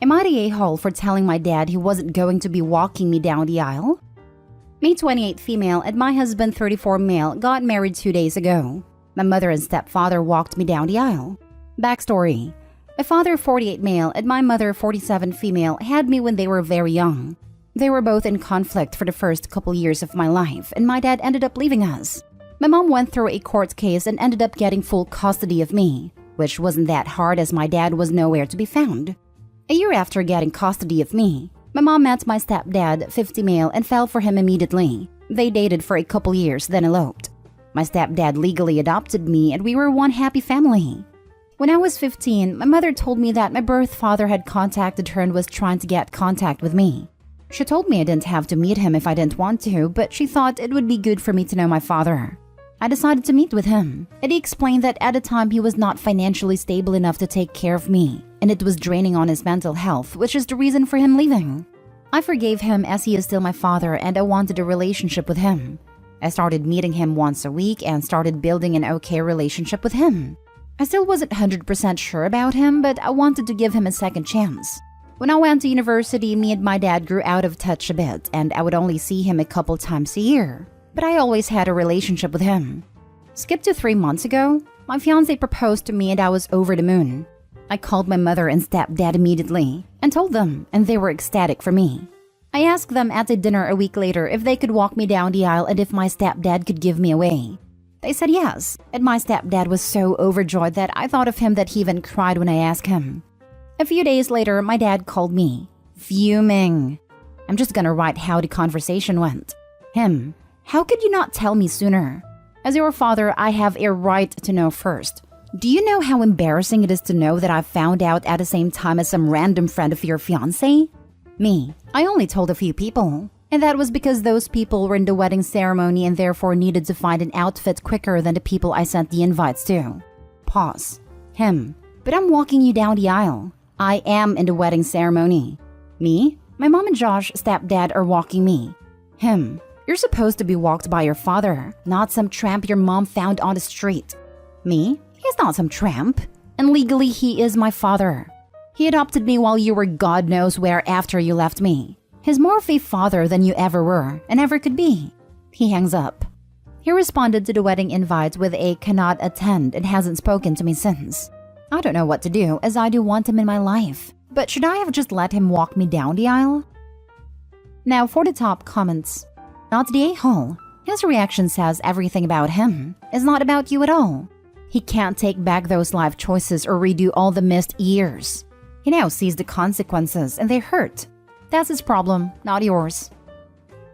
Am I the a-hole for telling my dad he wasn't going to be walking me down the aisle? Me 28 female and my husband 34 male got married 2 days ago. My mother and stepfather walked me down the aisle. Backstory. My father 48 male and my mother 47 female had me when they were very young. They were both in conflict for the first couple years of my life and my dad ended up leaving us. My mom went through a court case and ended up getting full custody of me, which wasn't that hard as my dad was nowhere to be found. A year after getting custody of me, my mom met my stepdad, 50 male, and fell for him immediately. They dated for a couple years, then eloped. My stepdad legally adopted me and we were one happy family. When I was 15, my mother told me that my birth father had contacted her and was trying to get contact with me. She told me I didn't have to meet him if I didn't want to, but she thought it would be good for me to know my father. I decided to meet with him, and he explained that at the time he was not financially stable enough to take care of me, and it was draining on his mental health, which is the reason for him leaving. I forgave him as he is still my father and I wanted a relationship with him. I started meeting him once a week and started building an okay relationship with him. I still wasn't 100% sure about him, but I wanted to give him a second chance. When I went to university, me and my dad grew out of touch a bit, and I would only see him a couple times a year. But I always had a relationship with him. Skip to 3 months ago, my fiancé proposed to me and I was over the moon. I called my mother and stepdad immediately and told them, and they were ecstatic for me. I asked them at a dinner a week later if they could walk me down the aisle and if my stepdad could give me away. They said yes, and my stepdad was so overjoyed that I thought of him that he even cried when I asked him. A few days later, my dad called me, fuming. I'm just gonna write how the conversation went. Him. How could you not tell me sooner? As your father, I have a right to know first. Do you know how embarrassing it is to know that I found out at the same time as some random friend of your fiancé? Me, I only told a few people. And that was because those people were in the wedding ceremony and therefore needed to find an outfit quicker than the people I sent the invites to. Pause. Him. But I'm walking you down the aisle. I am in the wedding ceremony. Me? My mom and Josh, stepdad, are walking me. Him. You're supposed to be walked by your father, not some tramp your mom found on the street. Me? He's not some tramp. And legally, he is my father. He adopted me while you were God knows where after you left me. He's more of a father than you ever were and ever could be. He hangs up. He responded to the wedding invite with a cannot attend and hasn't spoken to me since. I don't know what to do as I do want him in my life. But should I have just let him walk me down the aisle? Now for the top comments. Not the a-hole. His reaction says everything about him. It's not about you at all. He can't take back those life choices or redo all the missed years. He now sees the consequences and they hurt. That's his problem, not yours.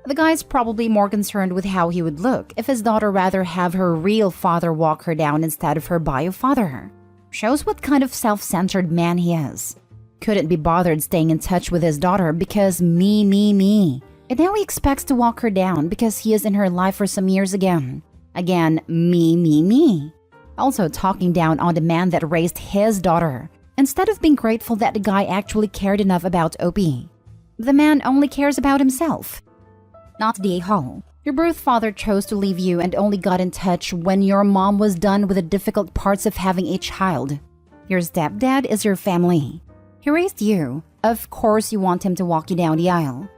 The guy's probably more concerned with how he would look if his daughter rather have her real father walk her down instead of her bio father. Shows what kind of self-centered man he is. Couldn't be bothered staying in touch with his daughter because me. And now he expects to walk her down because he is in her life for some years again. Again, me. Also talking down on the man that raised his daughter, instead of being grateful that the guy actually cared enough about Opie. The man only cares about himself. Not the a-hole. Your birth father chose to leave you and only got in touch when your mom was done with the difficult parts of having a child. Your stepdad is your family. He raised you. Of course you want him to walk you down the aisle.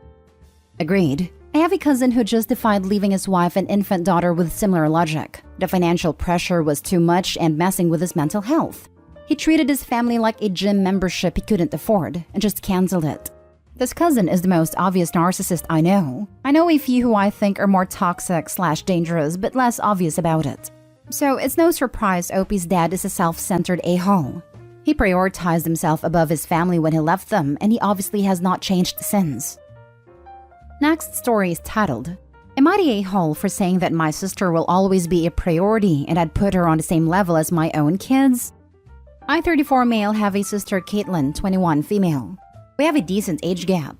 Agreed. I have a cousin who justified leaving his wife and infant daughter with similar logic. The financial pressure was too much and messing with his mental health. He treated his family like a gym membership he couldn't afford and just canceled it. This cousin is the most obvious narcissist I know. I know a few who I think are more toxic/dangerous but less obvious about it. So it's no surprise Opie's dad is a self-centered a-hole. He prioritized himself above his family when he left them and he obviously has not changed since. Next story is titled, Am I the a-hole for saying that my sister will always be a priority and I'd put her on the same level as my own kids? I, 34 male, have a sister Caitlin, 21 female. We have a decent age gap.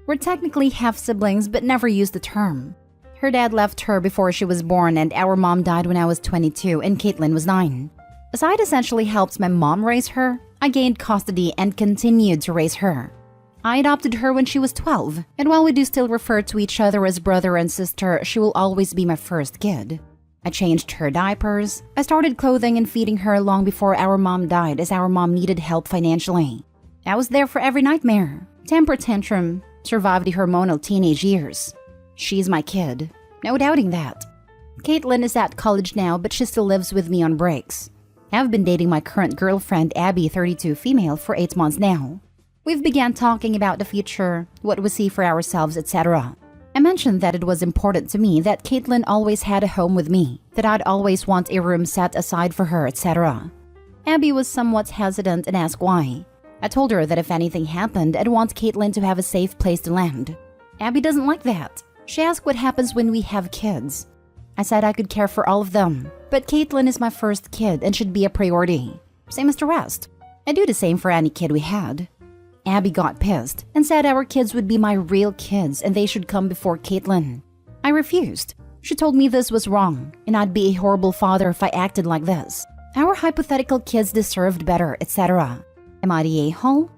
We're technically half-siblings but never used the term. Her dad left her before she was born and our mom died when I was 22 and Caitlin was 9. As I'd essentially helped my mom raise her, I gained custody and continued to raise her. I adopted her when she was 12, and while we do still refer to each other as brother and sister, she will always be my first kid. I changed her diapers. I started clothing and feeding her long before our mom died as our mom needed help financially. I was there for every nightmare, temper tantrum, survived the hormonal teenage years. She's my kid, no doubting that. Caitlin is at college now, but she still lives with me on breaks. I've been dating my current girlfriend, Abby, 32 female, for 8 months now. We've began talking about the future, what we see for ourselves, etc. I mentioned that it was important to me that Caitlin always had a home with me, that I'd always want a room set aside for her, etc. Abby was somewhat hesitant and asked why. I told her that if anything happened, I'd want Caitlin to have a safe place to land. Abby doesn't like that. She asked what happens when we have kids. I said I could care for all of them, but Caitlin is my first kid and should be a priority. Same as the rest. I'd do the same for any kid we had. Abby got pissed and said our kids would be my real kids and they should come before Caitlin. I refused. She told me this was wrong and I'd be a horrible father if I acted like this. Our hypothetical kids deserved better, etc. Am I the a-hole?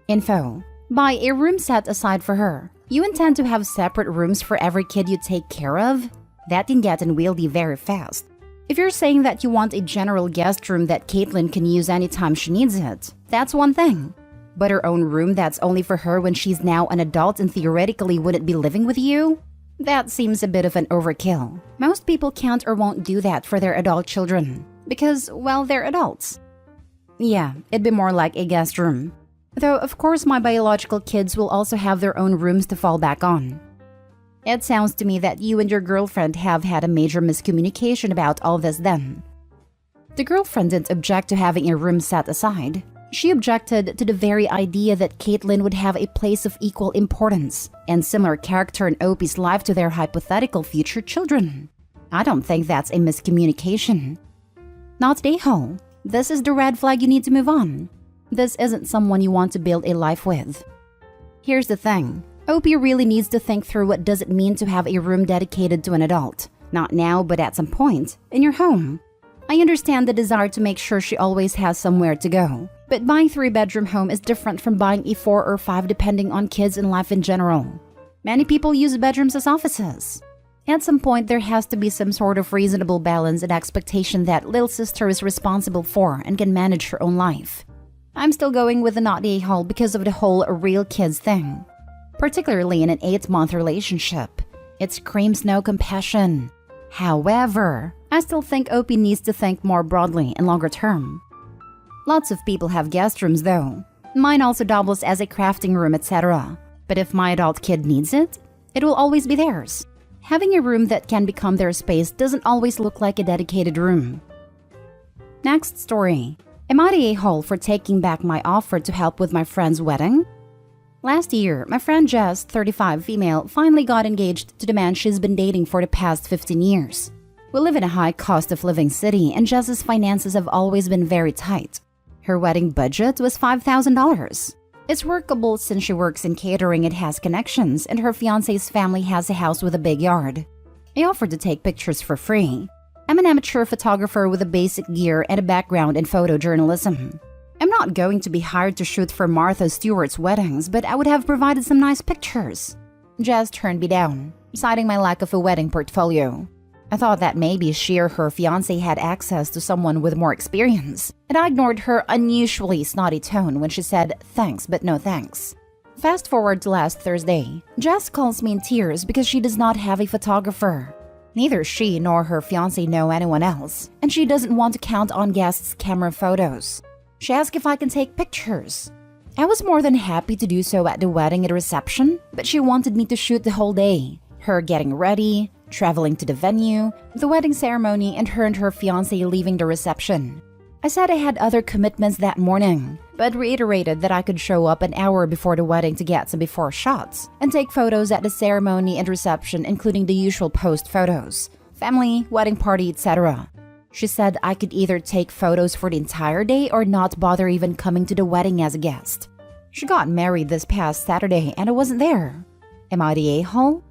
Info. Buy a room set aside for her. You intend to have separate rooms for every kid you take care of? That can get unwieldy very fast. If you're saying that you want a general guest room that Caitlin can use anytime she needs it, that's one thing. But her own room that's only for her when she's now an adult and theoretically wouldn't be living with you? That seems a bit of an overkill. Most people can't or won't do that for their adult children. Because, well, they're adults. Yeah, it'd be more like a guest room. Though, of course, my biological kids will also have their own rooms to fall back on. It sounds to me that you and your girlfriend have had a major miscommunication about all this then. The girlfriend didn't object to having a room set aside. She objected to the very idea that Caitlin would have a place of equal importance and similar character in Opie's life to their hypothetical future children. I don't think that's a miscommunication. Not a-hole. This is the red flag you need to move on. This isn't someone you want to build a life with. Here's the thing. Opie really needs to think through what does it mean to have a room dedicated to an adult. Not now, but at some point, in your home. I understand the desire to make sure she always has somewhere to go. But buying a 3-bedroom home is different from buying a 4 or 5 depending on kids and life in general. Many people use bedrooms as offices. At some point, there has to be some sort of reasonable balance and expectation that little sister is responsible for and can manage her own life. I'm still going with the not the a-hole because of the whole real kids thing. Particularly in an 8-month relationship. It screams no compassion. However, I still think Opie needs to think more broadly and longer term. Lots of people have guest rooms though. Mine also doubles as a crafting room, etc. But if my adult kid needs it, it will always be theirs. Having a room that can become their space doesn't always look like a dedicated room. Next story. Am I the a-hole for taking back my offer to help with my friend's wedding? Last year, my friend Jess, 35 female, finally got engaged to the man she's been dating for the past 15 years. We live in a high cost of living city and Jess's finances have always been very tight. Her wedding budget was $5,000. It's workable since she works in catering and has connections, and her fiancé's family has a house with a big yard. I offered to take pictures for free. I'm an amateur photographer with a basic gear and a background in photojournalism. I'm not going to be hired to shoot for Martha Stewart's weddings, but I would have provided some nice pictures. Jess turned me down, citing my lack of a wedding portfolio. I thought that maybe she or her fiancé had access to someone with more experience, and I ignored her unusually snotty tone when she said thanks but no thanks. Fast forward to last Thursday. Jess calls me in tears because she does not have a photographer. Neither she nor her fiancé know anyone else, and she doesn't want to count on guests' camera photos. She asked if I can take pictures. I was more than happy to do so at the wedding and reception, but she wanted me to shoot the whole day. Her getting ready, traveling to the venue, the wedding ceremony, and her fiancé leaving the reception. I said I had other commitments that morning, but reiterated that I could show up an hour before the wedding to get some before shots and take photos at the ceremony and reception, including the usual post photos, family, wedding party, etc. She said I could either take photos for the entire day or not bother even coming to the wedding as a guest. She got married this past Saturday and I wasn't there. Am I the a-hole?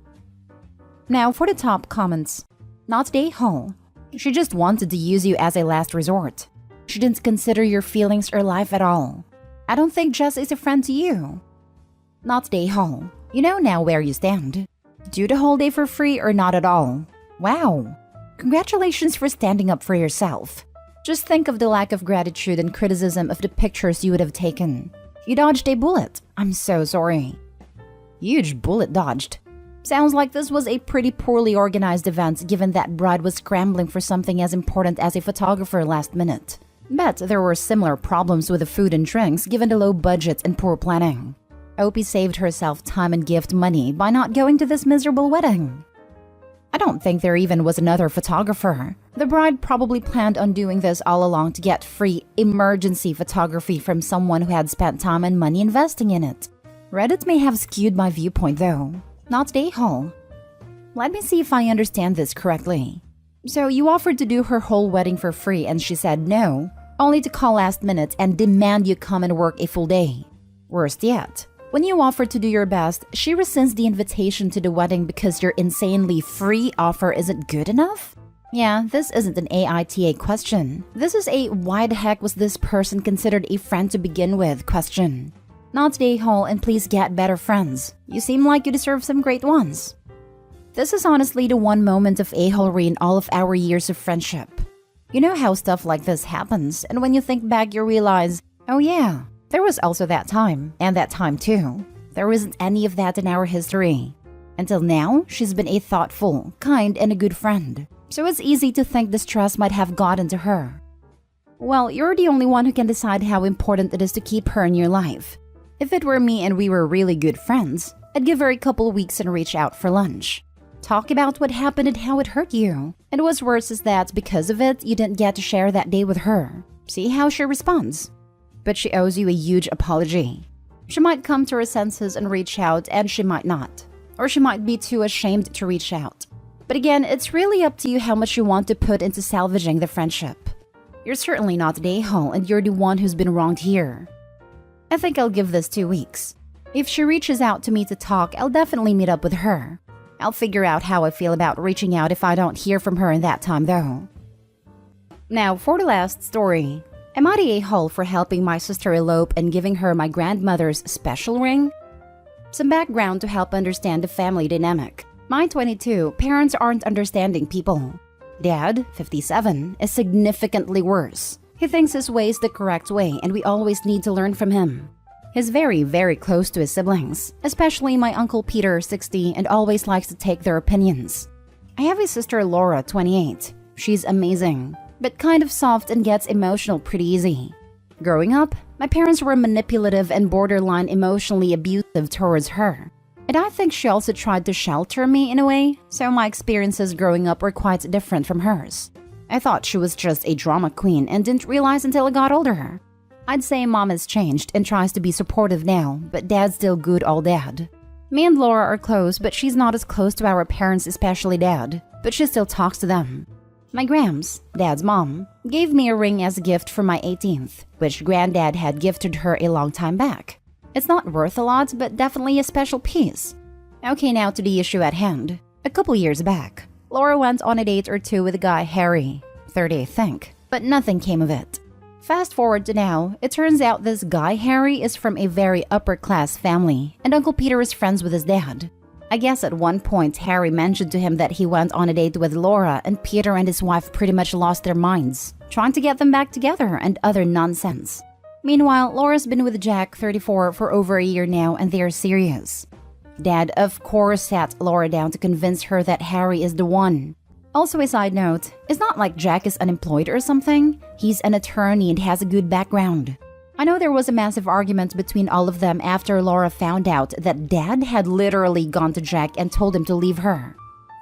Now for the top comments. Not the a-hole. She just wanted to use you as a last resort. She didn't consider your feelings or life at all. I don't think Jess is a friend to you. Not the a-hole. You know now where you stand. Do the whole day for free or not at all. Wow. Congratulations for standing up for yourself. Just think of the lack of gratitude and criticism of the pictures you would have taken. You dodged a bullet. I'm so sorry. Huge bullet dodged. Sounds like this was a pretty poorly organized event given that bride was scrambling for something as important as a photographer last minute. Bet there were similar problems with the food and drinks given the low budget and poor planning. Opie saved herself time and gift money by not going to this miserable wedding. I don't think there even was another photographer. The bride probably planned on doing this all along to get free emergency photography from someone who had spent time and money investing in it. Reddit may have skewed my viewpoint though. Not the a-hole. Let me see if I understand this correctly. So you offered to do her whole wedding for free and she said no, only to call last minute and demand you come and work a full day. Worst yet, when you offered to do your best, she rescinds the invitation to the wedding because your insanely free offer isn't good enough? Yeah, this isn't an AITA question. This is a why the heck was this person considered a friend to begin with question. Not the a-hole and please get better friends. You seem like you deserve some great ones. This is honestly the one moment of a-holery in all of our years of friendship. You know how stuff like this happens, and when you think back you realize, oh yeah, there was also that time, and that time too. There isn't any of that in our history. Until now, she's been a thoughtful, kind, and a good friend. So it's easy to think the stress might have gotten to her. Well, you're the only one who can decide how important it is to keep her in your life. If it were me and we were really good friends, I'd give her a couple weeks and reach out for lunch. Talk about what happened and how it hurt you. And what's worse is that because of it, you didn't get to share that day with her. See how she responds. But she owes you a huge apology. She might come to her senses and reach out, and she might not. Or she might be too ashamed to reach out. But again, it's really up to you how much you want to put into salvaging the friendship. You're certainly not the a-hole, and you're the one who's been wronged here. I think I'll give this 2 weeks. If she reaches out to me to talk, I'll definitely meet up with her. I'll figure out how I feel about reaching out if I don't hear from her in that time though. Now for the last story. Am I the a-hole for helping my sister elope and giving her my grandmother's special ring? Some background to help understand the family dynamic. My 22, parents aren't understanding people. Dad, 57, is significantly worse. He thinks his way is the correct way and we always need to learn from him. He's very, very close to his siblings, especially my Uncle Peter, 60, and always likes to take their opinions. I have a sister Laura, 28. She's amazing, but kind of soft and gets emotional pretty easy. Growing up, my parents were manipulative and borderline emotionally abusive towards her. And I think she also tried to shelter me in a way, so my experiences growing up were quite different from hers. I thought she was just a drama queen and didn't realize until I got older. I'd say mom has changed and tries to be supportive now, but dad's still good old dad. Me and Laura are close, but she's not as close to our parents, especially dad, but she still talks to them. My grams, dad's mom, gave me a ring as a gift for my 18th, which granddad had gifted her a long time back. It's not worth a lot, but definitely a special piece. Okay, now to the issue at hand. A couple years back, Laura went on a date or two with a guy Harry, 30 I think, but nothing came of it. Fast forward to now, it turns out this guy Harry is from a very upper class family, and Uncle Peter is friends with his dad. I guess at one point Harry mentioned to him that he went on a date with Laura and Peter and his wife pretty much lost their minds, trying to get them back together and other nonsense. Meanwhile, Laura's been with Jack, 34, for over a year now and they are serious. Dad, of course, sat Laura down to convince her that Harry is the one. Also a side note, it's not like Jack is unemployed or something. He's an attorney and has a good background. I know there was a massive argument between all of them after Laura found out that Dad had literally gone to Jack and told him to leave her.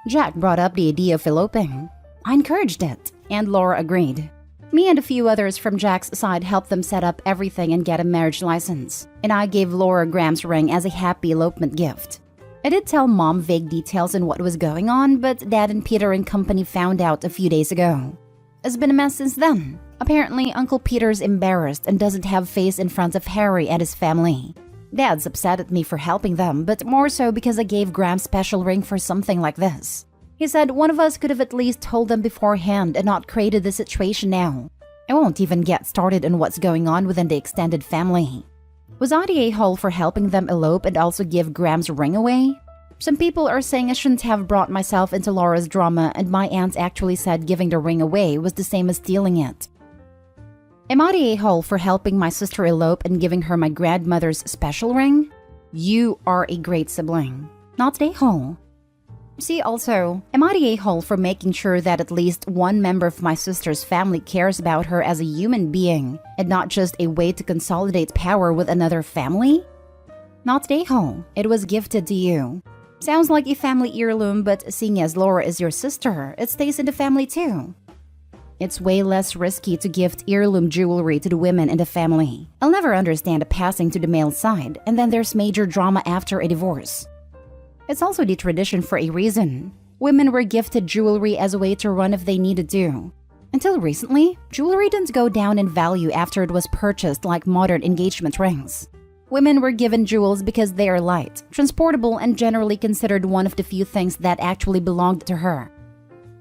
Jack brought up the idea of eloping. I encouraged it, and Laura agreed. Me and a few others from Jack's side helped them set up everything and get a marriage license, and I gave Laura Graham's ring as a happy elopement gift. I did tell Mom vague details on what was going on, but Dad and Peter and company found out a few days ago. It's been a mess since then. Apparently, Uncle Peter's embarrassed and doesn't have face in front of Harry and his family. Dad's upset at me for helping them, but more so because I gave Graham's special ring for something like this. He said one of us could have at least told them beforehand and not created the situation now. I won't even get started on what's going on within the extended family. Was I the a-hole for helping them elope and also give Graham's ring away? Some people are saying I shouldn't have brought myself into Laura's drama, and my aunt actually said giving the ring away was the same as stealing it. Am I the a-hole for helping my sister elope and giving her my grandmother's special ring? You are a great sibling, not the a-hole. See also, am I the a-hole for making sure that at least one member of my sister's family cares about her as a human being and not just a way to consolidate power with another family? Not the a-hole. It was gifted to you. Sounds like a family heirloom, but seeing as Laura is your sister, it stays in the family too. It's way less risky to gift heirloom jewelry to the women in the family. I'll never understand a passing to the male side, and then there's major drama after a divorce. It's also the tradition for a reason. Women were gifted jewelry as a way to run if they needed to. Until recently, jewelry didn't go down in value after it was purchased like modern engagement rings. Women were given jewels because they are light, transportable, and generally considered one of the few things that actually belonged to her.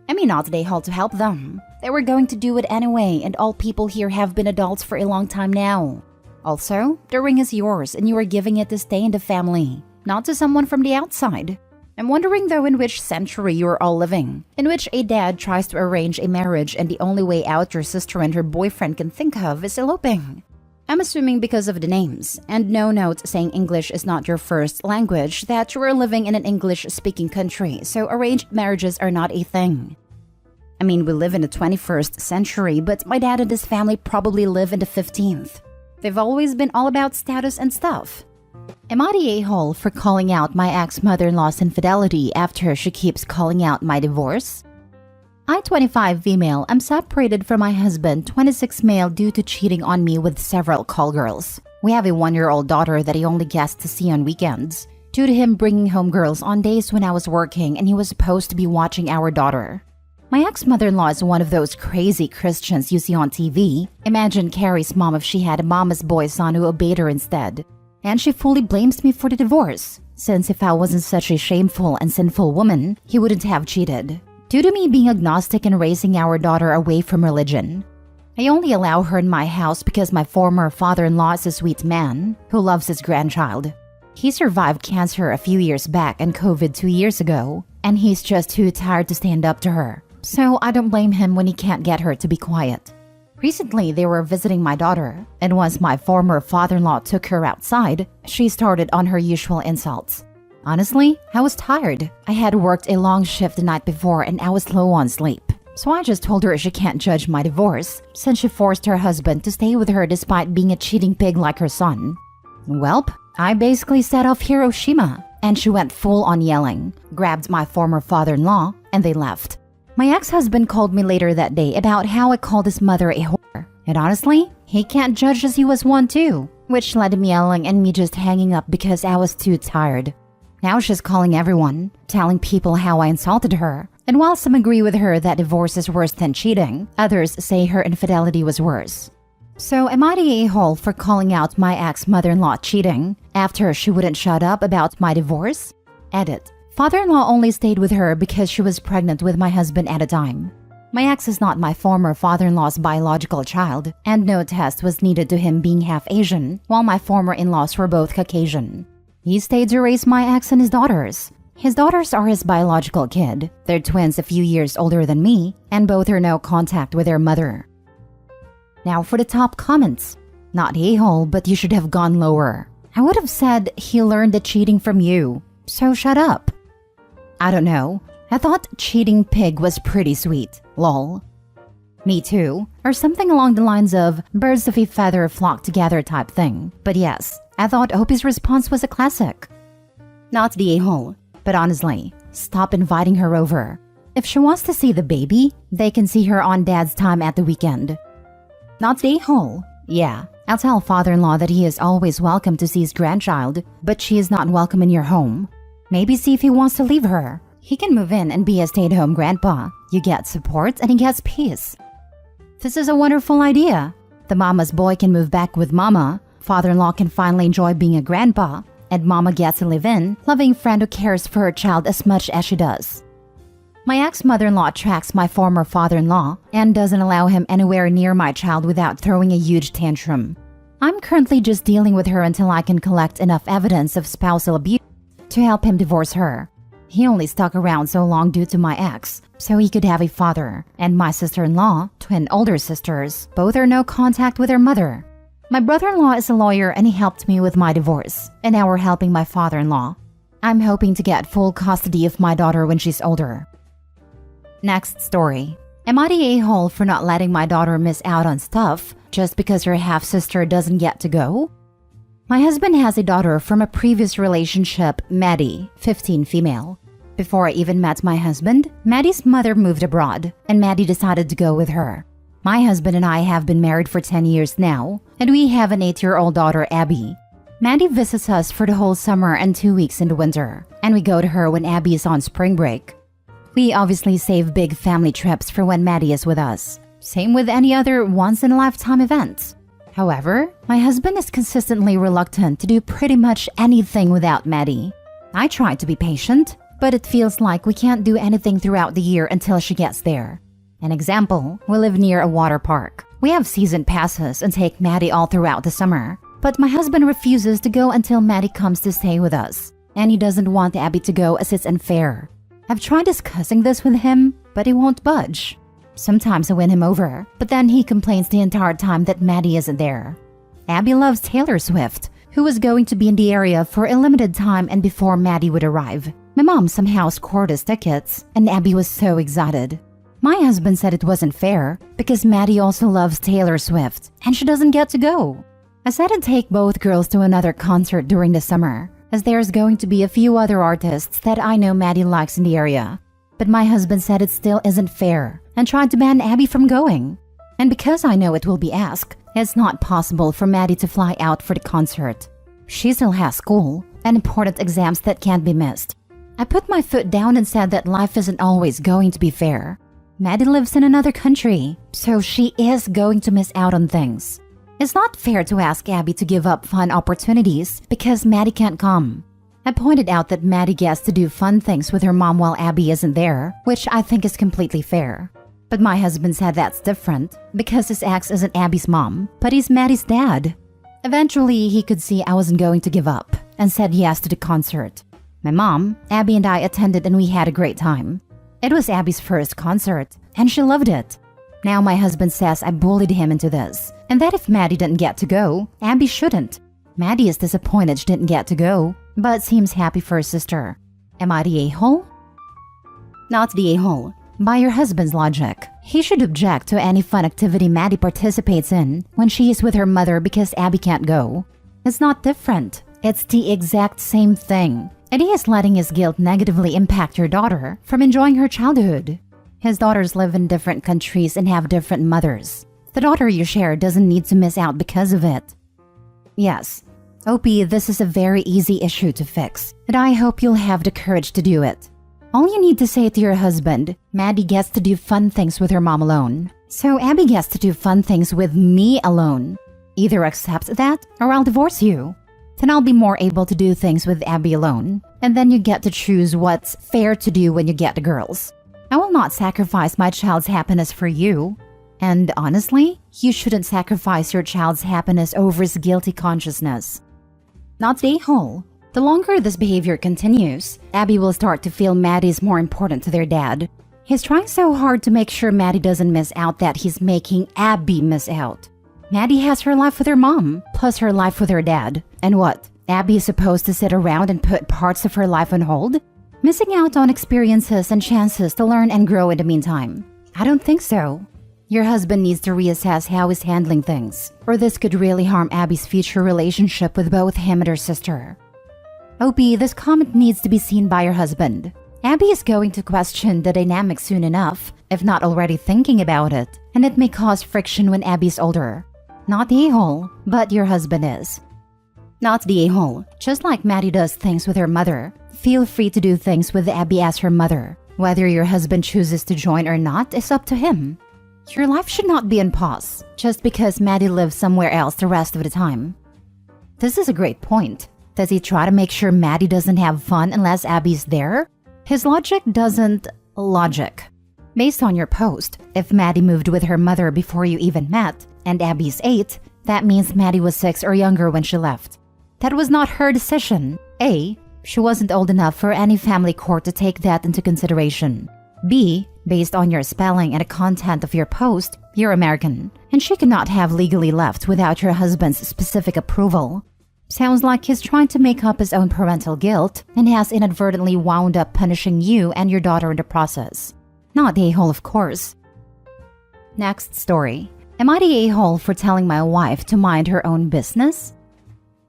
I mean, not they had to help them. They were going to do it anyway, and all people here have been adults for a long time now. Also, the ring is yours and you are giving it to stay in the family, not to someone from the outside. I'm wondering though in which century you are all living, in which a dad tries to arrange a marriage and the only way out your sister and her boyfriend can think of is eloping. I'm assuming because of the names, and no note saying English is not your first language that you are living in an English-speaking country, so arranged marriages are not a thing. I mean, we live in the 21st century, but my dad and his family probably live in the 15th. They've always been all about status and stuff. Am I the a-hole for calling out my ex-mother-in-law's infidelity after she keeps calling out my divorce? I, 25 female, am separated from my husband, 26 male, due to cheating on me with several call girls. We have a 1-year-old daughter that he only gets to see on weekends, due to him bringing home girls on days when I was working and he was supposed to be watching our daughter. My ex-mother-in-law is one of those crazy Christians you see on TV. Imagine Carrie's mom if she had a mama's boy son who obeyed her instead. And she fully blames me for the divorce, since if I wasn't such a shameful and sinful woman, he wouldn't have cheated. Due to me being agnostic and raising our daughter away from religion. I only allow her in my house because my former father-in-law is a sweet man who loves his grandchild. He survived cancer a few years back and COVID 2 years ago, and he's just too tired to stand up to her. So I don't blame him when he can't get her to be quiet. Recently, they were visiting my daughter, and once my former father-in-law took her outside, she started on her usual insults. Honestly, I was tired. I had worked a long shift the night before and I was low on sleep. So I just told her she can't judge my divorce, since she forced her husband to stay with her despite being a cheating pig like her son. Welp, I basically set off Hiroshima, and she went full on yelling, grabbed my former father-in-law, and they left. My ex-husband called me later that day about how I called his mother a whore. And honestly, he can't judge as he was one too, which led to me yelling and me just hanging up because I was too tired. Now she's calling everyone, telling people how I insulted her. And while some agree with her that divorce is worse than cheating, others say her infidelity was worse. So am I the a-hole for calling out my ex-mother-in-law cheating after she wouldn't shut up about my divorce? Edit. Father-in-law only stayed with her because she was pregnant with my husband at a time. My ex is not my former father-in-law's biological child, and no test was needed to him being half Asian, while my former in-laws were both Caucasian. He stayed to raise my ex and his daughters. His daughters are his biological kid. They're twins a few years older than me, and both are no contact with their mother. Now for the top comments. Not a-hole, but you should have gone lower. I would have said he learned the cheating from you, so shut up. I don't know. I thought cheating pig was pretty sweet. Lol. Me too. Or something along the lines of birds of a feather flock together type thing. But yes, I thought Opie's response was a classic. Not the a-hole. But honestly, stop inviting her over. If she wants to see the baby, they can see her on dad's time at the weekend. Not the a-hole. Yeah, I'll tell father-in-law that he is always welcome to see his grandchild, but she is not welcome in your home. Maybe see if he wants to leave her. He can move in and be a stay-at-home grandpa. You get support and he gets peace. This is a wonderful idea. The mama's boy can move back with mama. Father-in-law can finally enjoy being a grandpa. And mama gets to live in, loving friend who cares for her child as much as she does. My ex-mother-in-law tracks my former father-in-law and doesn't allow him anywhere near my child without throwing a huge tantrum. I'm currently just dealing with her until I can collect enough evidence of spousal abuse to help him divorce her. He only stuck around so long due to my ex, so he could have a father. And my sister-in-law, twin older sisters, both are no contact with their mother. My brother-in-law is a lawyer and he helped me with my divorce, and now we're helping my father-in-law. I'm hoping to get full custody of my daughter when she's older. Next story. Am I the a-hole for not letting my daughter miss out on stuff just because her half-sister doesn't get to go? My husband has a daughter from a previous relationship, Maddie, 15 female. Before I even met my husband, Maddie's mother moved abroad, and Maddie decided to go with her. My husband and I have been married for 10 years now, and we have an 8-year-old daughter, Abby. Maddie visits us for the whole summer and 2 weeks in the winter, and we go to her when Abby is on spring break. We obviously save big family trips for when Maddie is with us. Same with any other once-in-a-lifetime event. However, my husband is consistently reluctant to do pretty much anything without Maddie. I try to be patient, but it feels like we can't do anything throughout the year until she gets there. An example, we live near a water park. We have season passes and take Maddie all throughout the summer. But my husband refuses to go until Maddie comes to stay with us. And he doesn't want Abby to go as it's unfair. I've tried discussing this with him, but he won't budge. Sometimes I win him over, but then he complains the entire time that Maddie isn't there. Abby loves Taylor Swift, who was going to be in the area for a limited time and before Maddie would arrive. My mom somehow scored us tickets, and Abby was so excited. My husband said it wasn't fair because Maddie also loves Taylor Swift, and she doesn't get to go. I said I'd take both girls to another concert during the summer, as there's going to be a few other artists that I know Maddie likes in the area. But my husband said it still isn't fair and tried to ban Abby from going. And because I know it will be asked, it's not possible for Maddie to fly out for the concert. She still has school and important exams that can't be missed. I put my foot down and said that life isn't always going to be fair. Maddie lives in another country, so she is going to miss out on things. It's not fair to ask Abby to give up fun opportunities because Maddie can't come. I pointed out that Maddie gets to do fun things with her mom while Abby isn't there, which I think is completely fair. But my husband said that's different because his ex isn't Abby's mom, but he's Maddie's dad. Eventually, he could see I wasn't going to give up and said yes to the concert. My mom, Abby, and I attended and we had a great time. It was Abby's first concert, and she loved it. Now my husband says I bullied him into this, and that if Maddie didn't get to go, Abby shouldn't. Maddie is disappointed she didn't get to go, but seems happy for her sister. Am I the a-hole? Not the a-hole. By your husband's logic, he should object to any fun activity Maddie participates in when she is with her mother because Abby can't go. It's not different. It's the exact same thing. And he is letting his guilt negatively impact your daughter from enjoying her childhood. His daughters live in different countries and have different mothers. The daughter you share doesn't need to miss out because of it. Yes, OP, this is a very easy issue to fix, and I hope you'll have the courage to do it. All you need to say to your husband, Maddie gets to do fun things with her mom alone, so Abby gets to do fun things with me alone. Either accept that, or I'll divorce you. Then I'll be more able to do things with Abby alone, and then you get to choose what's fair to do when you get the girls. I will not sacrifice my child's happiness for you. And honestly, you shouldn't sacrifice your child's happiness over his guilty consciousness. Not the a-hole. The longer this behavior continues, Abby will start to feel Maddie is more important to their dad. He's trying so hard to make sure Maddie doesn't miss out that he's making Abby miss out. Maddie has her life with her mom, plus her life with her dad. And what? Abby is supposed to sit around and put parts of her life on hold? Missing out on experiences and chances to learn and grow in the meantime? I don't think so. Your husband needs to reassess how he's handling things, or this could really harm Abby's future relationship with both him and her sister. OP, this comment needs to be seen by your husband. Abby is going to question the dynamic soon enough, if not already thinking about it, and it may cause friction when Abby's older. Not the a-hole, but your husband is. Not the a-hole. Just like Maddie does things with her mother, feel free to do things with Abby as her mother. Whether your husband chooses to join or not is up to him. Your life should not be on pause, just because Maddie lives somewhere else the rest of the time. This is a great point. Does he try to make sure Maddie doesn't have fun unless Abby's there? His logic doesn't logic. Based on your post, if Maddie moved with her mother before you even met, and Abby's 8, that means Maddie was 6 or younger when she left. That was not her decision. A. She wasn't old enough for any family court to take that into consideration. B. Based on your spelling and the content of your post, you're American, and she could not have legally left without your husband's specific approval. Sounds like he's trying to make up his own parental guilt and has inadvertently wound up punishing you and your daughter in the process. Not the a-hole, of course. Next story. Am I the a-hole for telling my wife to mind her own business?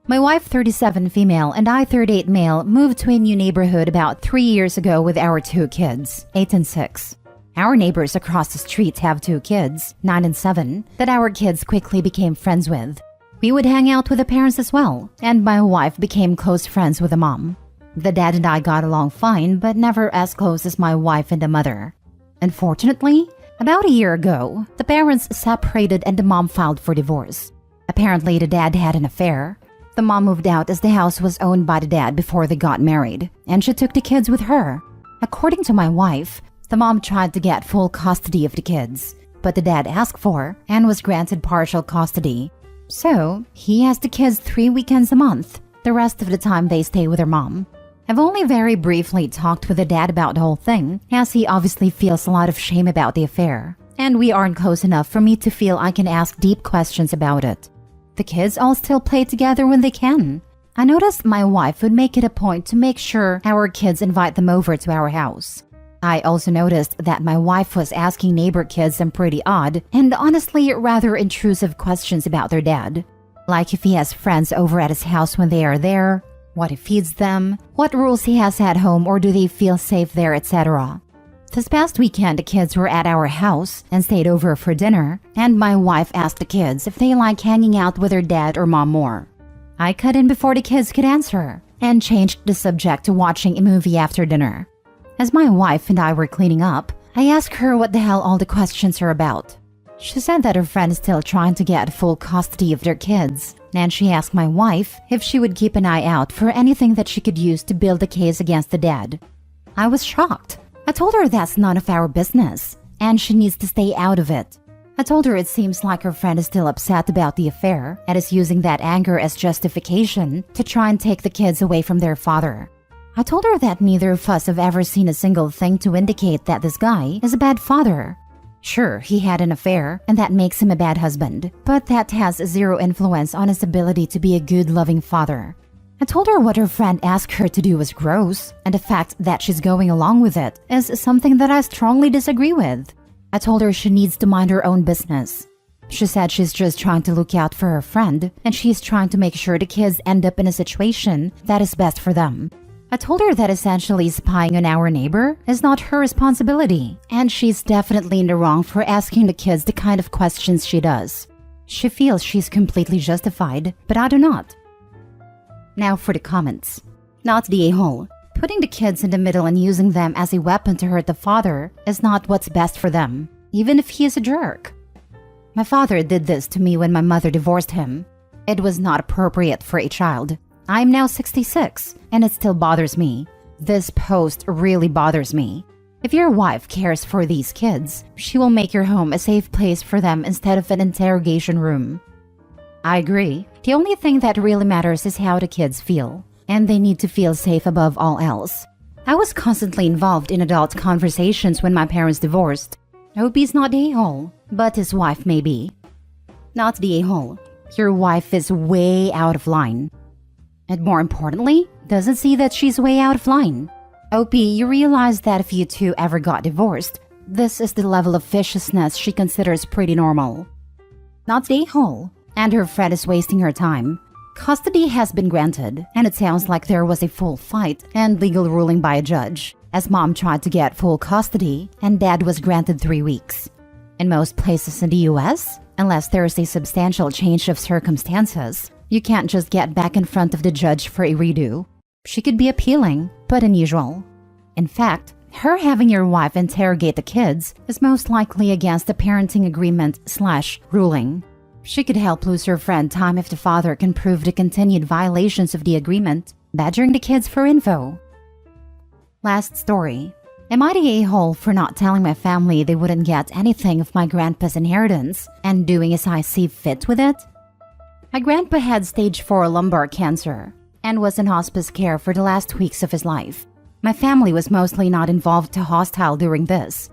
My wife, 37 female, and I, 38 male, moved to a new neighborhood about 3 years ago with our 2 kids, 8 and 6. Our neighbors across the street have 2 kids, 9 and 7, that our kids quickly became friends with. We would hang out with the parents as well, and my wife became close friends with the mom. The dad and I got along fine, but never as close as my wife and the mother. Unfortunately, about a year ago, the parents separated and the mom filed for divorce. Apparently, the dad had an affair. The mom moved out as the house was owned by the dad before they got married, and she took the kids with her. According to my wife, the mom tried to get full custody of the kids, but the dad asked for and was granted partial custody. So, he has the kids 3 weekends a month. The rest of the time they stay with their mom. I've only very briefly talked with the dad about the whole thing, as he obviously feels a lot of shame about the affair, and we aren't close enough for me to feel I can ask deep questions about it. The kids all still play together when they can. I noticed my wife would make it a point to make sure our kids invite them over to our house. I also noticed that my wife was asking neighbor kids some pretty odd and honestly rather intrusive questions about their dad. Like if he has friends over at his house when they are there, what he feeds them, what rules he has at home or do they feel safe there, etc. This past weekend, the kids were at our house and stayed over for dinner, and my wife asked the kids if they like hanging out with their dad or mom more. I cut in before the kids could answer and changed the subject to watching a movie after dinner. As my wife and I were cleaning up, I asked her what the hell all the questions are about. She said that her friend is still trying to get full custody of their kids, and she asked my wife if she would keep an eye out for anything that she could use to build a case against the dad. I was shocked. I told her that's none of our business, and she needs to stay out of it. I told her it seems like her friend is still upset about the affair and is using that anger as justification to try and take the kids away from their father. I told her that neither of us have ever seen a single thing to indicate that this guy is a bad father. Sure, he had an affair, and that makes him a bad husband, but that has zero influence on his ability to be a good, loving father. I told her what her friend asked her to do was gross, and the fact that she's going along with it is something that I strongly disagree with. I told her she needs to mind her own business. She said she's just trying to look out for her friend, and she's trying to make sure the kids end up in a situation that is best for them. I told her that essentially spying on our neighbor is not her responsibility, and she's definitely in the wrong for asking the kids the kind of questions she does. She feels she's completely justified, but I do not. Now for the comments. Not the a-hole. Putting the kids in the middle and using them as a weapon to hurt the father is not what's best for them, even if he is a jerk. My father did this to me when my mother divorced him. It was not appropriate for a child. I'm now 66, and it still bothers me. This post really bothers me. If your wife cares for these kids, she will make your home a safe place for them instead of an interrogation room. I agree. The only thing that really matters is how the kids feel, and they need to feel safe above all else. I was constantly involved in adult conversations when my parents divorced. Opie's not the a-hole, but his wife may be. Not the a-hole. Your wife is way out of line. And more importantly, doesn't see that she's way out of line. OP, you realize that if you two ever got divorced, this is the level of viciousness she considers pretty normal. Not the a-hole, and her friend is wasting her time. Custody has been granted, and it sounds like there was a full fight and legal ruling by a judge, as mom tried to get full custody and dad was granted 3 weeks. In most places in the US, unless there is a substantial change of circumstances, you can't just get back in front of the judge for a redo. She could be appealing, but unusual. In fact, her having your wife interrogate the kids is most likely against the parenting agreement/ruling. She could help lose her friend time if the father can prove the continued violations of the agreement, badgering the kids for info. Last story. Am I the a-hole for not telling my family they wouldn't get anything of my grandpa's inheritance and doing as I see fit with it? My grandpa had stage 4 lumbar cancer. and was in hospice care for the last weeks of his life. My family was mostly not involved to hostile during this.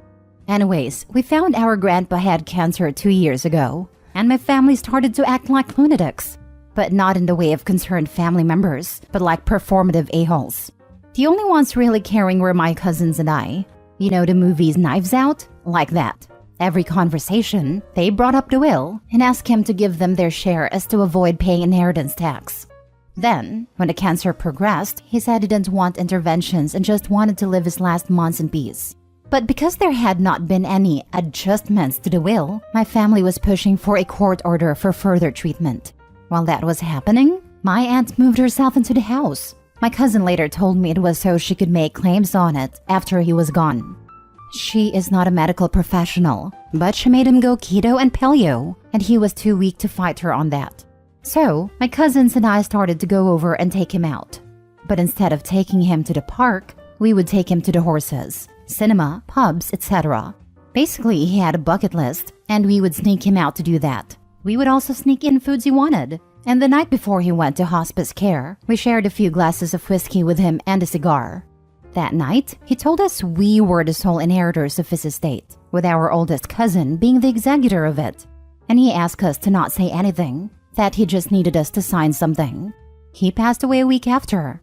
Anyways, we found our grandpa had cancer 2 years ago, and my family started to act like lunatics. But not in the way of concerned family members, but like performative a-holes. The only ones really caring were my cousins and I. You know the movies Knives Out? Like that. Every conversation, they brought up the will and asked him to give them their share as to avoid paying inheritance tax. Then, when the cancer progressed, he said he didn't want interventions and just wanted to live his last months in peace. But because there had not been any adjustments to the will, my family was pushing for a court order for further treatment. While that was happening, my aunt moved herself into the house. My cousin later told me it was so she could make claims on it after he was gone. She is not a medical professional, but she made him go keto and paleo, and he was too weak to fight her on that. So, my cousins and I started to go over and take him out. But instead of taking him to the park, we would take him to the horses, cinema, pubs, etc. Basically, he had a bucket list, and we would sneak him out to do that. We would also sneak in foods he wanted. And the night before he went to hospice care, we shared a few glasses of whiskey with him and a cigar. That night, he told us we were the sole inheritors of his estate, with our oldest cousin being the executor of it. And he asked us to not say anything, that he just needed us to sign something. He passed away a week after.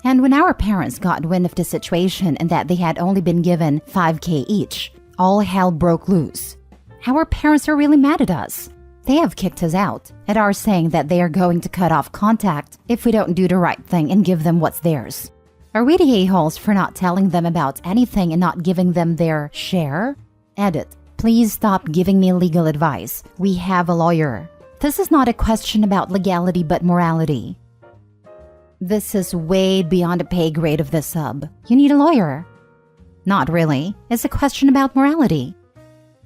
And when our parents got wind of the situation and that they had only been given $5,000 each, all hell broke loose. Our parents are really mad at us. They have kicked us out and are saying that they are going to cut off contact if we don't do the right thing and give them what's theirs. Are we the a-holes for not telling them about anything and not giving them their share? Edit. Please stop giving me legal advice. We have a lawyer. This is not a question about legality but morality. This is way beyond the pay grade of this sub. You need a lawyer. Not really. It's a question about morality.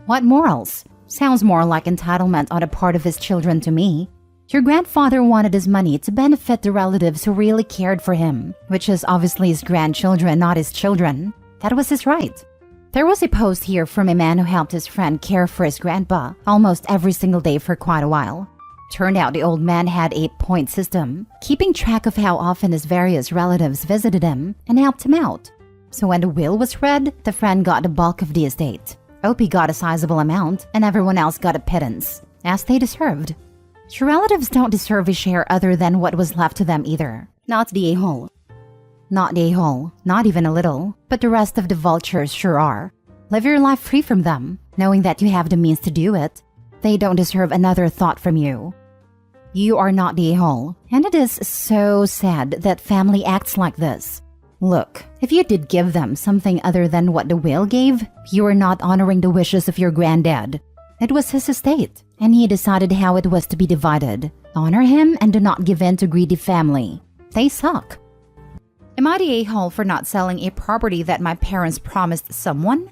What morals? Sounds more like entitlement on the part of his children to me. Your grandfather wanted his money to benefit the relatives who really cared for him, which is obviously his grandchildren, not his children. That was his right. There was a post here from a man who helped his friend care for his grandpa almost every single day for quite a while. Turned out the old man had a point system, keeping track of how often his various relatives visited him and helped him out. So when the will was read, the friend got the bulk of the estate. Opie got a sizable amount, and everyone else got a pittance, as they deserved. Your relatives don't deserve a share other than what was left to them either. Not the a-hole. Not the a-hole, not even a little, but the rest of the vultures sure are. Live your life free from them, knowing that you have the means to do it. They don't deserve another thought from you. You are not the a-hole, and it is so sad that family acts like this. Look, if you did give them something other than what the will gave, you are not honoring the wishes of your granddad. It was his estate, and he decided how it was to be divided. Honor him and do not give in to greedy family. They suck. Am I the a-hole for not selling a property that my parents promised someone?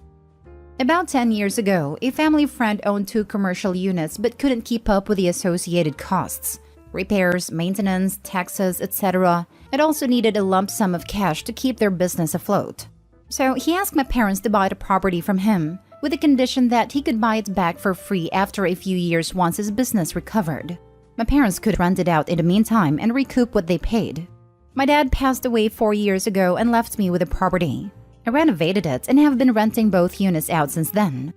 About 10 years ago, a family friend owned 2 commercial units but couldn't keep up with the associated costs. Repairs, maintenance, taxes, etc. It also needed a lump sum of cash to keep their business afloat. So he asked my parents to buy the property from him, with the condition that he could buy it back for free after a few years once his business recovered. My parents could rent it out in the meantime and recoup what they paid. My dad passed away 4 years ago and left me with the property. I renovated it and have been renting both units out since then.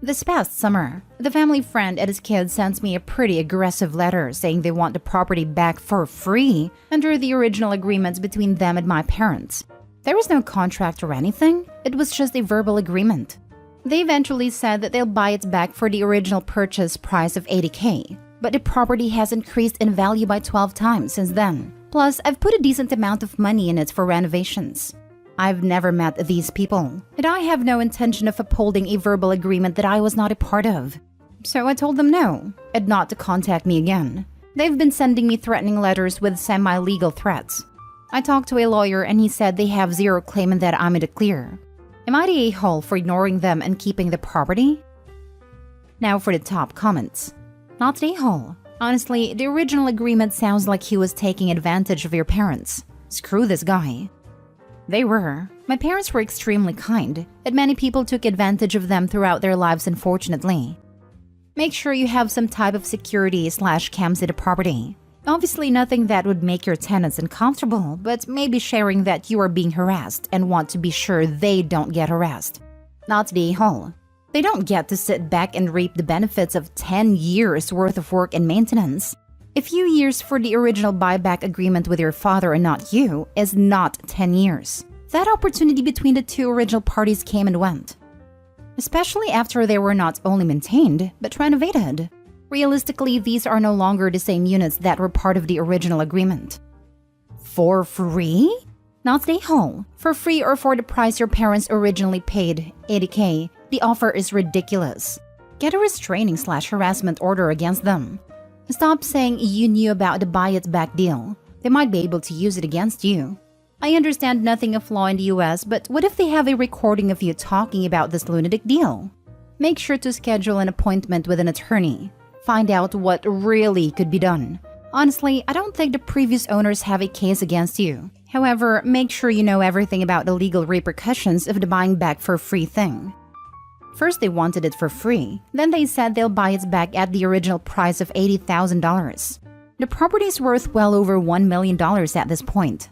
This past summer, the family friend and his kids sent me a pretty aggressive letter saying they want the property back for free under the original agreement between them and my parents. There was no contract or anything, it was just a verbal agreement. They eventually said that they'll buy it back for the original purchase price of $80,000, but the property has increased in value by 12 times since then. Plus, I've put a decent amount of money in it for renovations. I've never met these people, and I have no intention of upholding a verbal agreement that I was not a part of. So I told them no, and not to contact me again. They've been sending me threatening letters with semi-legal threats. I talked to a lawyer and he said they have zero claim and that I'm in the clear. Am I the a-hole for ignoring them and keeping the property? Now for the top comments. Not the a-hole. Honestly, the original agreement sounds like he was taking advantage of your parents. Screw this guy. They were. My parents were extremely kind, and many people took advantage of them throughout their lives, unfortunately. Make sure you have some type of security/cams in the property. Obviously nothing that would make your tenants uncomfortable, but maybe sharing that you are being harassed and want to be sure they don't get harassed. Not the whole. They don't get to sit back and reap the benefits of 10 years worth of work and maintenance. A few years for the original buyback agreement with your father and not you is not 10 years. That opportunity between the two original parties came and went. Especially after they were not only maintained, but renovated. Realistically, these are no longer the same units that were part of the original agreement. For free? Not the whole. For free or for the price your parents originally paid, $80K, the offer is ridiculous. Get a restraining/harassment order against them. Stop saying you knew about the buy-it-back deal. They might be able to use it against you. I understand nothing of law in the US, but what if they have a recording of you talking about this lunatic deal? Make sure to schedule an appointment with an attorney. Find out what really could be done. Honestly, I don't think the previous owners have a case against you. However, make sure you know everything about the legal repercussions of the buying back for free thing. First, they wanted it for free. Then they said they'll buy it back at the original price of $80,000. The property is worth well over $1 million at this point.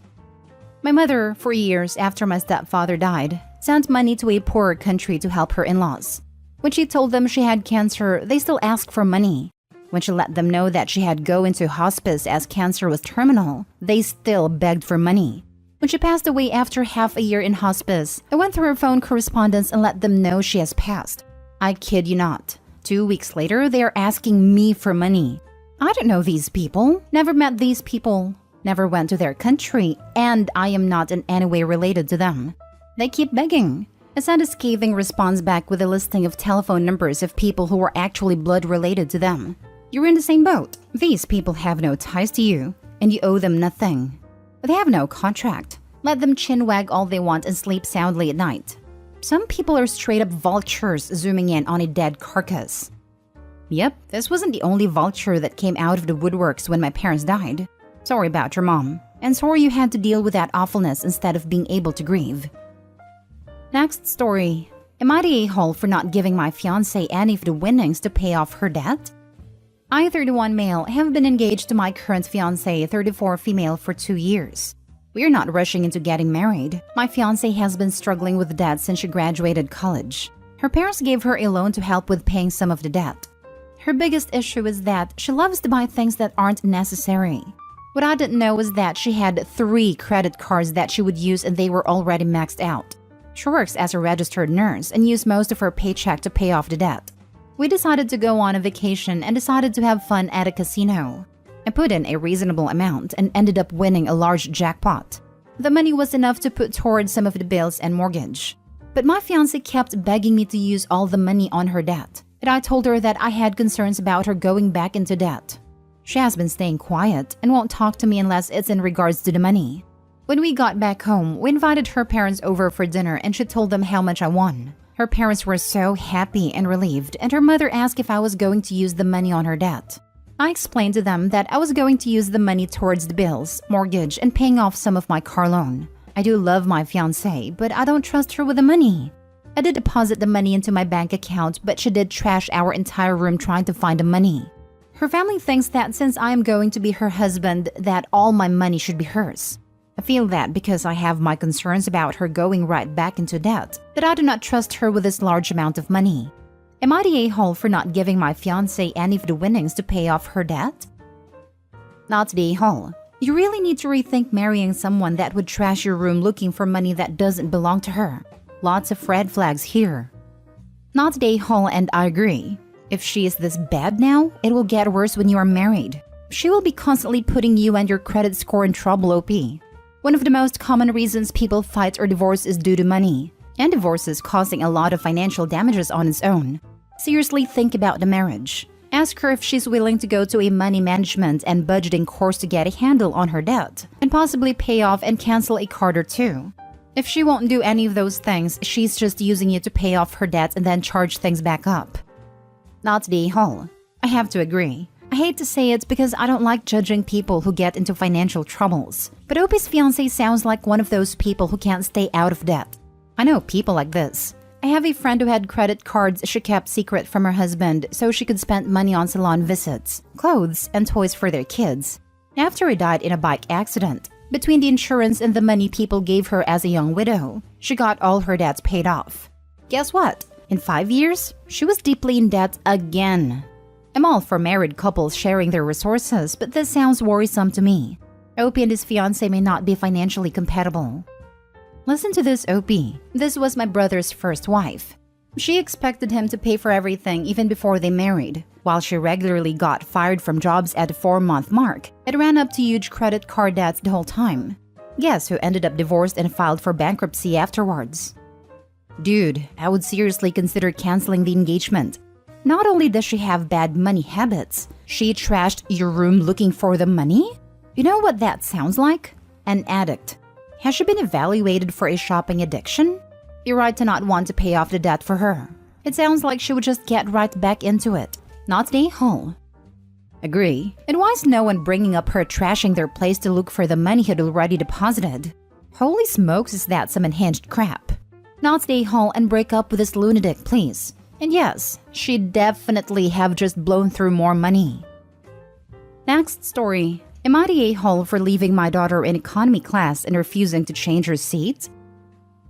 My mother, for years after my stepfather died, sent money to a poorer country to help her in-laws. When she told them she had cancer, they still asked for money. When she let them know that she had go into hospice as cancer was terminal, they still begged for money. When she passed away after half a year in hospice, I went through her phone correspondence and let them know she has passed. I kid you not. 2 weeks later, they are asking me for money. I don't know these people, never met these people, never went to their country, and I am not in any way related to them. They keep begging. I sent a scathing response back with a listing of telephone numbers of people who were actually blood related to them. You're in the same boat. These people have no ties to you, and you owe them nothing. They have no contract. Let them chin-wag all they want and sleep soundly at night. Some people are straight-up vultures zooming in on a dead carcass. Yep, this wasn't the only vulture that came out of the woodworks when my parents died. Sorry about your mom, and sorry you had to deal with that awfulness instead of being able to grieve. Next story. Am I the a-hole for not giving my fiancé any of the winnings to pay off her debt? I, 31 male, have been engaged to my current fiancé, 34 female, for 2 years. We are not rushing into getting married. My fiancé has been struggling with debt since she graduated college. Her parents gave her a loan to help with paying some of the debt. Her biggest issue is that she loves to buy things that aren't necessary. What I didn't know was that she had 3 credit cards that she would use and they were already maxed out. She works as a registered nurse and used most of her paycheck to pay off the debt. We decided to go on a vacation and decided to have fun at a casino. I put in a reasonable amount and ended up winning a large jackpot. The money was enough to put towards some of the bills and mortgage. But my fiancé kept begging me to use all the money on her debt, and I told her that I had concerns about her going back into debt. She has been staying quiet and won't talk to me unless it's in regards to the money. When we got back home, we invited her parents over for dinner and she told them how much I won. Her parents were so happy and relieved, and her mother asked if I was going to use the money on her debt. I explained to them that I was going to use the money towards the bills, mortgage, and paying off some of my car loan. I do love my fiancé, but I don't trust her with the money. I did deposit the money into my bank account, but she did trash our entire room trying to find the money. Her family thinks that since I am going to be her husband, that all my money should be hers. I feel that because I have my concerns about her going right back into debt, that I do not trust her with this large amount of money. Am I the a-hole for not giving my fiancé any of the winnings to pay off her debt? Not the a-hole. You really need to rethink marrying someone that would trash your room looking for money that doesn't belong to her. Lots of red flags here. Not the a-hole, and I agree. If she is this bad now, it will get worse when you are married. She will be constantly putting you and your credit score in trouble, OP. One of the most common reasons people fight or divorce is due to money, and divorce is causing a lot of financial damages on its own. Seriously think about the marriage. Ask her if she's willing to go to a money management and budgeting course to get a handle on her debt, and possibly pay off and cancel a card or 2. If she won't do any of those things, she's just using you to pay off her debt and then charge things back up. Not the a-hole. I have to agree. I hate to say it because I don't like judging people who get into financial troubles, but Opie's fiancé sounds like one of those people who can't stay out of debt. I know people like this. I have a friend who had credit cards she kept secret from her husband so she could spend money on salon visits, clothes, and toys for their kids. After he died in a bike accident, between the insurance and the money people gave her as a young widow, she got all her debts paid off. Guess what? In 5 years, she was deeply in debt again. I'm all for married couples sharing their resources, but this sounds worrisome to me. Opie and his fiancé may not be financially compatible. Listen to this, Opie. This was my brother's first wife. She expected him to pay for everything even before they married. While she regularly got fired from jobs at the 4-month mark, it ran up to huge credit card debts the whole time. Guess who ended up divorced and filed for bankruptcy afterwards? Dude, I would seriously consider canceling the engagement. Not only does she have bad money habits, she trashed your room looking for the money? You know what that sounds like? An addict. Has she been evaluated for a shopping addiction? You're right to not want to pay off the debt for her. It sounds like she would just get right back into it, not stay whole. Agree. And why is no one bringing up her trashing their place to look for the money he'd already deposited? Holy smokes, is that some unhinged crap? Not stay whole and break up with this lunatic, please. And yes, she'd definitely have just blown through more money. Next story. Am I the a-hole for leaving my daughter in economy class and refusing to change her seat?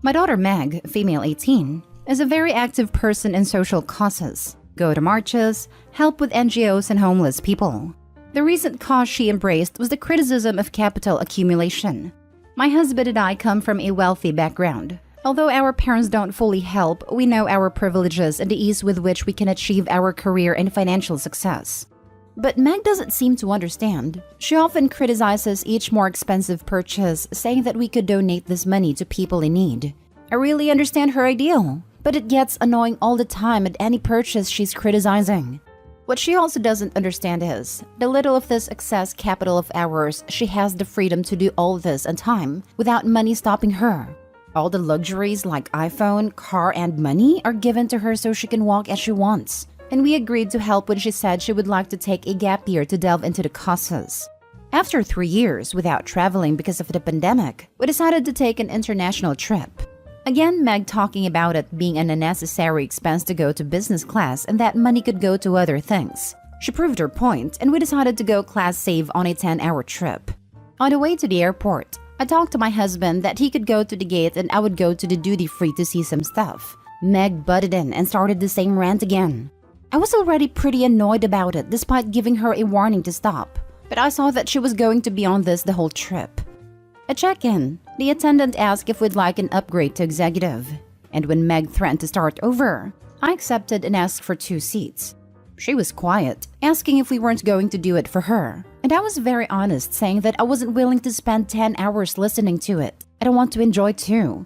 My daughter Meg, female 18, is a very active person in social causes. Go to marches, help with NGOs and homeless people. The recent cause she embraced was the criticism of capital accumulation. My husband and I come from a wealthy background. Although our parents don't fully help, we know our privileges and the ease with which we can achieve our career and financial success. But Meg doesn't seem to understand. She often criticizes each more expensive purchase, saying that we could donate this money to people in need. I really understand her ideal, but it gets annoying all the time at any purchase she's criticizing. What she also doesn't understand is, the little of this excess capital of ours, she has the freedom to do all this in time, without money stopping her. All the luxuries like iPhone, car, and money are given to her so she can walk as she wants. And we agreed to help when she said she would like to take a gap year to delve into the causes. After 3 years without traveling because of the pandemic, we decided to take an international trip. Again, Meg talking about it being an unnecessary expense to go to business class and that money could go to other things. She proved her point, and we decided to go class save on a 10-hour trip. On the way to the airport, I talked to my husband that he could go to the gate and I would go to the duty-free to see some stuff. Meg butted in and started the same rant again. I was already pretty annoyed about it despite giving her a warning to stop, but I saw that she was going to be on this the whole trip. At check-in, the attendant asked if we'd like an upgrade to executive, and when Meg threatened to start over, I accepted and asked for 2 seats. She was quiet, asking if we weren't going to do it for her, and I was very honest, saying that I wasn't willing to spend 10 hours listening to it. I don't want to enjoy too.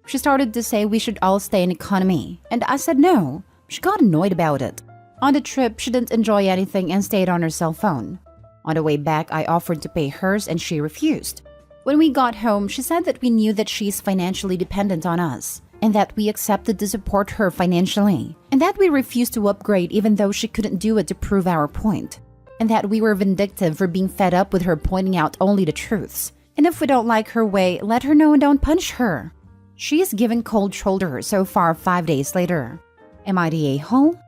She started to say we should all stay in economy, and I said no. She got annoyed about it. On the trip, she didn't enjoy anything and stayed on her cell phone. On the way back, I offered to pay hers and she refused. When we got home, she said that we knew that she's financially dependent on us, and that we accepted to support her financially, and that we refused to upgrade even though she couldn't do it to prove our point, and that we were vindictive for being fed up with her pointing out only the truths. And if we don't like her way, let her know and don't punish her. She is giving cold shoulder so far 5 days later. Am I the a-hole?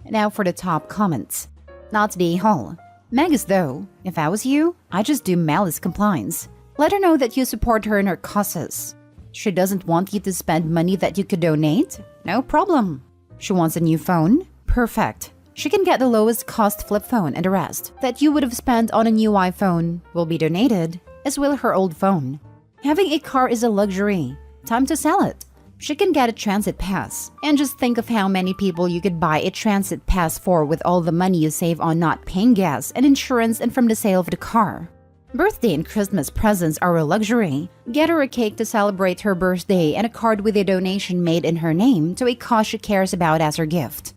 Now for the top comments. Not the a-hole. Meg is though, if I was you, I'd just do malice compliance. Let her know that you support her in her causes. She doesn't want you to spend money that you could donate? No problem. She wants a new phone? Perfect. She can get the lowest cost flip phone, and the rest that you would have spent on a new iPhone will be donated, as will her old phone. Having a car is a luxury. Time to sell it. She can get a transit pass, and just think of how many people you could buy a transit pass for with all the money you save on not paying gas and insurance and from the sale of the car. Birthday and Christmas presents are a luxury. Get her a cake to celebrate her birthday and a card with a donation made in her name to a cause she cares about as her gift.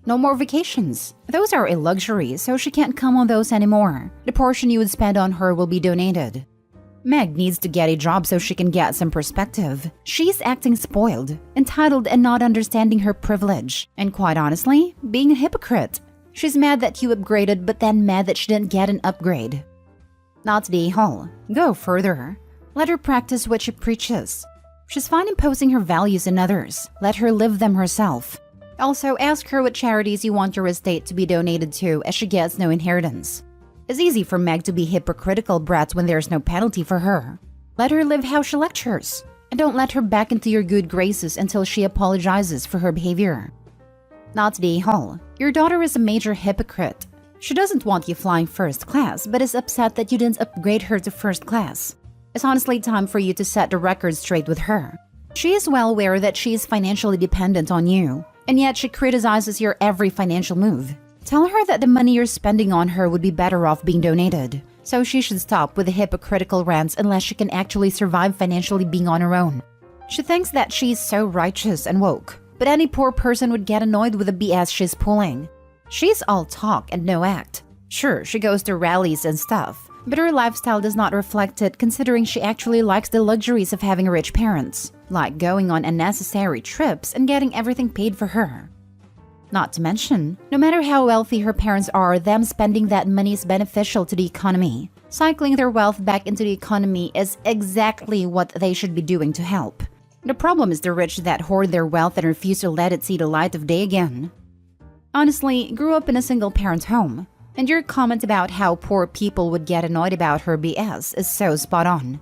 No more vacations. Those are a luxury, so she can't come on those anymore. The portion you would spend on her will be donated. Meg needs to get a job so she can get some perspective. She's acting spoiled, entitled, and not understanding her privilege. And quite honestly, being a hypocrite. She's mad that you upgraded, but then mad that she didn't get an upgrade. Not the a-hole. Go further. Let her practice what she preaches. She's fine imposing her values on others. Let her live them herself. Also, ask her what charities you want your estate to be donated to, as she gets no inheritance. It's easy for Meg to be hypocritical brat when there's no penalty for her. Let her live how she lectures, and don't let her back into your good graces until she apologizes for her behavior. Not today, Hall. Your daughter is a major hypocrite. She doesn't want you flying first class, but is upset that you didn't upgrade her to first class. It's honestly time for you to set the record straight with her. She is well aware that she is financially dependent on you, and yet she criticizes your every financial move. Tell her that the money you're spending on her would be better off being donated, so she should stop with the hypocritical rants unless she can actually survive financially being on her own. She thinks that she's so righteous and woke, but any poor person would get annoyed with the BS she's pulling. She's all talk and no act. Sure, she goes to rallies and stuff, but her lifestyle does not reflect it considering she actually likes the luxuries of having rich parents, like going on unnecessary trips and getting everything paid for her. Not to mention, no matter how wealthy her parents are, them spending that money is beneficial to the economy. Cycling their wealth back into the economy is exactly what they should be doing to help. The problem is the rich that hoard their wealth and refuse to let it see the light of day again. Honestly, grew up in a single-parent home, and your comment about how poor people would get annoyed about her BS is so spot on.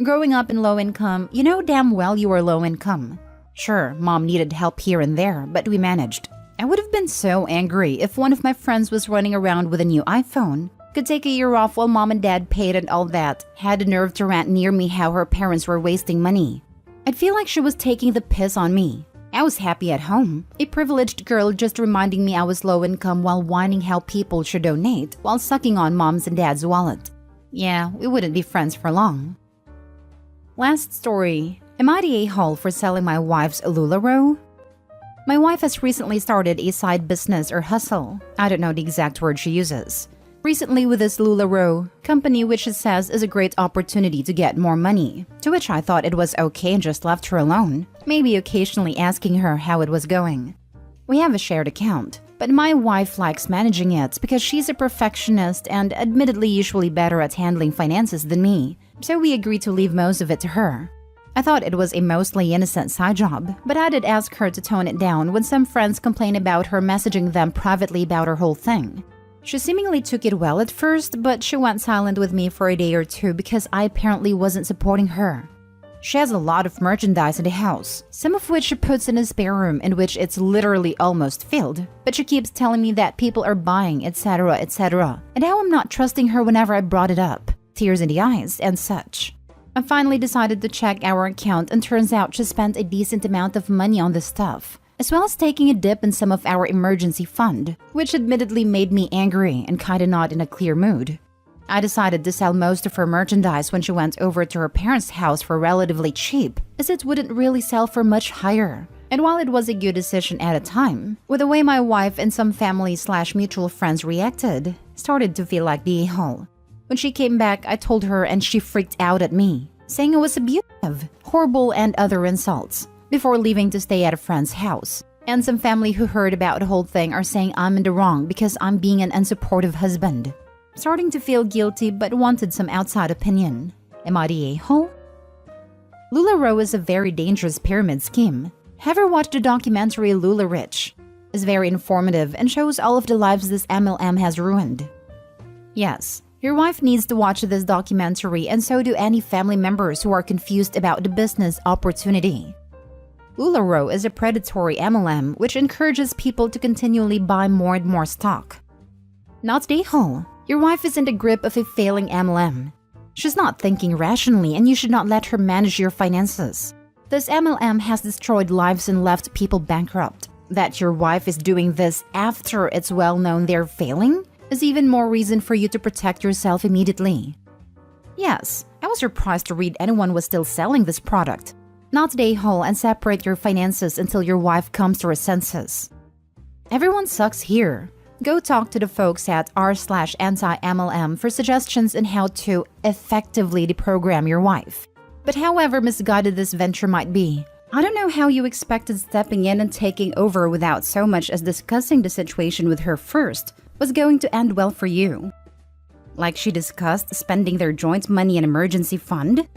Growing up in low income, you know damn well you were low income. Sure, mom needed help here and there, but we managed. I would have been so angry if one of my friends was running around with a new iPhone, could take a year off while mom and dad paid and all that, had the nerve to rant near me how her parents were wasting money. I'd feel like she was taking the piss on me. I was happy at home, a privileged girl just reminding me I was low income while whining how people should donate while sucking on mom's and dad's wallet. Yeah, we wouldn't be friends for long. Last story. Am I the a-hole for selling my wife's LuLaRoe? My wife has recently started a side business or hustle. I don't know the exact word she uses. Recently with this LuLaRoe company, which it says is a great opportunity to get more money, to which I thought it was okay and just left her alone, maybe occasionally asking her how it was going. We have a shared account, but my wife likes managing it because she's a perfectionist and admittedly usually better at handling finances than me, so we agreed to leave most of it to her. I thought it was a mostly innocent side job, but I did ask her to tone it down when some friends complained about her messaging them privately about her whole thing. She seemingly took it well at first, but she went silent with me for a day or two because I apparently wasn't supporting her. She has a lot of merchandise in the house, some of which she puts in a spare room in which it's literally almost filled, but she keeps telling me that people are buying, etc., etc., and how I'm not trusting her whenever I brought it up, tears in the eyes and such. I finally decided to check our account and turns out she spent a decent amount of money on this stuff, as well as taking a dip in some of our emergency fund, which admittedly made me angry and kinda not in a clear mood. I decided to sell most of her merchandise when she went over to her parents' house for relatively cheap, as it wouldn't really sell for much higher. And while it was a good decision at a time, with the way my wife and some family/mutual friends reacted, started to feel like the a-hole. When she came back, I told her and she freaked out at me, saying it was abusive, horrible, and other insults, before leaving to stay at a friend's house. And some family who heard about the whole thing are saying I'm in the wrong because I'm being an unsupportive husband. Starting to feel guilty but wanted some outside opinion. Am I the a-hole? LuLaRoe is a very dangerous pyramid scheme. Have you watched the documentary LuLaRich? It's very informative and shows all of the lives this MLM has ruined. Yes, your wife needs to watch this documentary, and so do any family members who are confused about the business opportunity. LuLaRoe is a predatory MLM which encourages people to continually buy more and more stock. Not the a-hole. Your wife is in the grip of a failing MLM. She's not thinking rationally, and you should not let her manage your finances. This MLM has destroyed lives and left people bankrupt. That your wife is doing this after it's well known they're failing is even more reason for you to protect yourself immediately. Yes, I was surprised to read anyone was still selling this product. Not the a-hole and separate your finances until your wife comes to her senses. Everyone sucks here. Go talk to the folks at r/anti-MLM for suggestions on how to effectively deprogram your wife. But however misguided this venture might be, I don't know how you expected stepping in and taking over without so much as discussing the situation with her first was going to end well for you. Like she discussed spending their joint money in emergency fund?